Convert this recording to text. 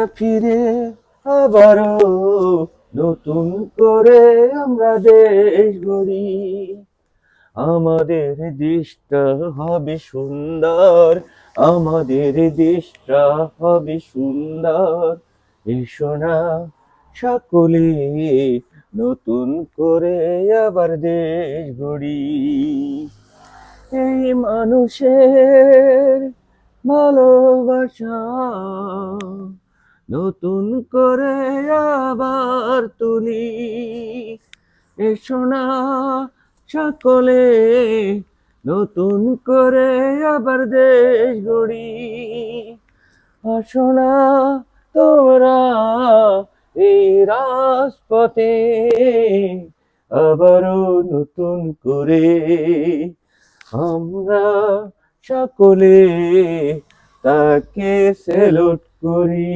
ফিরে আবারও নতুন করে আমরা দেশ গড়ি। আমাদের দেশটা হবে সুন্দর, আমাদের দেশটা হবে সুন্দর। এসো না সকলে নতুন করে আবার দেশ গড়ি। এই মানুষের ভালোবাসা নতুন করে আবার তুলি। এসো না সকলে নতুন করে আবার দেশ গড়ি। আসো না তোমরা এই রাজপথে আবারও নতুন করে আমরা সকলে তাকে স্যালুট করি।